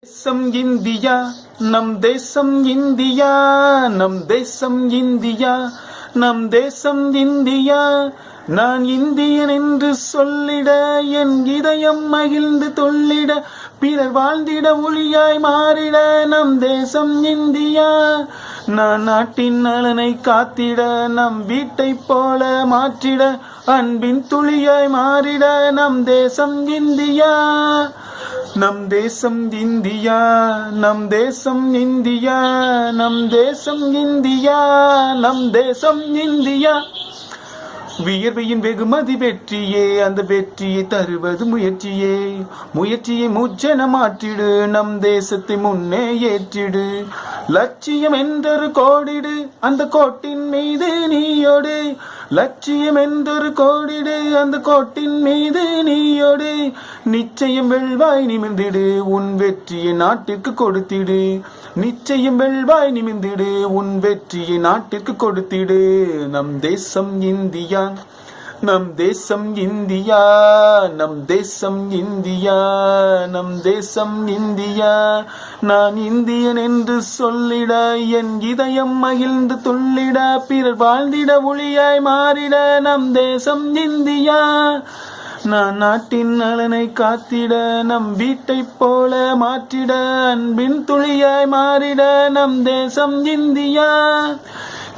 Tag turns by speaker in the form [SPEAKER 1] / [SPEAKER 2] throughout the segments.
[SPEAKER 1] தேசம் இந்தியா, நம் தேசம் இந்தியா, நம் தேசம் இந்தியா, நம் தேசம் இந்தியா. நான் இந்தியன் என்று சொல்லிட, என் இதயம் மகிழ்ந்து தொல்லிட, பிறர் வாழ்ந்திட ஒளியாய் மாறிட நம் தேசம் இந்தியா. நான் நாட்டின் நலனை காத்திட, நம் வீட்டை போல மாற்றிட, அன்பின் துளியாய் மாறிட நம் தேசம் இந்தியா. நம் தேசம் இந்தியா, நம் தேசம் இந்தியா, நம் தேசம் இந்தியா, நம் தேசம் இந்தியா. வியர்வையின் வெகுமதி வெற்றியே, அந்த வெற்றியை தருவது முயற்சியே. முயற்சியை மூச்சென மாற்றிடு, நம் தேசத்தை முன்னே ஏற்றிடு. லட்சியம் என்றொரு கோடிடு, அந்த கோட்டின் மீது நீயோடு. லட்சியம் என்றொரு கோடிடு, அந்த கோட்டின் மீது நீயோடு. நிச்சயம் வெல்வாய் நிமிர்ந்திடு, உன் வெற்றியை நாட்டிற்கு கொடுத்திடு. நிச்சயம் வெல்வாய் நிமிர்ந்திடு, உன் வெற்றியை நாட்டிற்கு கொடுத்திடு. நம் தேசம் இந்தியா, நம் தேசம் இந்தியா, நம் தேசம் இந்தியா, நம் தேசம் இந்தியா. நான் இந்தியன் என்று சொல்லிட, என் இதயம் மகிழ்ந்து துள்ளிட, பிறர் வாழ்ந்திட ஒளியாய் மாறிட நம் தேசம் இந்தியா. நான் நாட்டின் நலனை காத்திட, நம் வீட்டை போல மாற்றிட, அன்பின் துளியாய் மாறிட நம் தேசம் இந்தியா.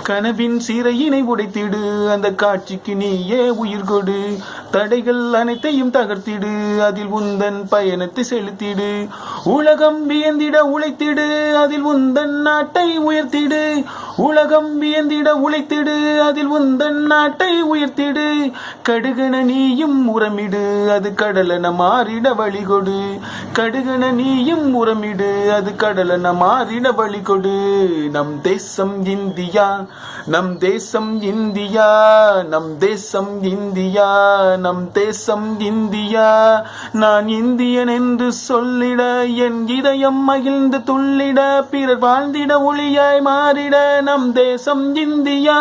[SPEAKER 1] கனவின் சிறையினை உடைத்திடு, அந்த காட்சிக்கு நீயே உயிர் கொடு. தடைகள் அனைத்தையும் தகர்த்திடு, அதில் உந்தன் பயணத்தை செலுத்திடு. உலகம் வியந்திட உழைத்திடு, அதில் உந்தன் நாட்டை உயர்த்திடு. உலகம் வியந்திட உழைத்திடு, அதில் உந்தன் நாட்டை உயர்த்திடு. கடுகன நீயும் உரமிடு, அது கடலென மாறிட வழிகொடு. கடுகன நீயும் உரமிடு, அது கடலென மாறிட வழிகொடு. நம் தேசம் இந்தியா, நம் தேசம் இந்தியா, நம் தேசம் இந்தியா, நம் தேசம் இந்தியா. நான் இந்தியன் என்று சொல்லிட, என் இதயம் மகிழ்ந்து துள்ளிட, பிறர் வாழ்ந்திட ஒளியாய் மாறிட நம் தேசம் இந்தியா.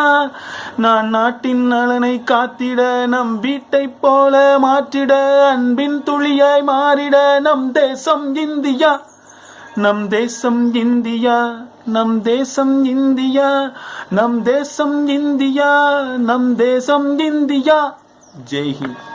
[SPEAKER 1] நான் நாட்டின் நலனை காத்திட, நம் வீட்டை போல மாற்றிட, அன்பின் துளியாய் மாறிட நம் தேசம் இந்தியா. நம் தேசம் இந்தியா, நம் தேசம் இந்தியா, நம் தேசம் இந்தியா, நம் தேசம் இந்தியா. ஜெய் ஹிந்த்.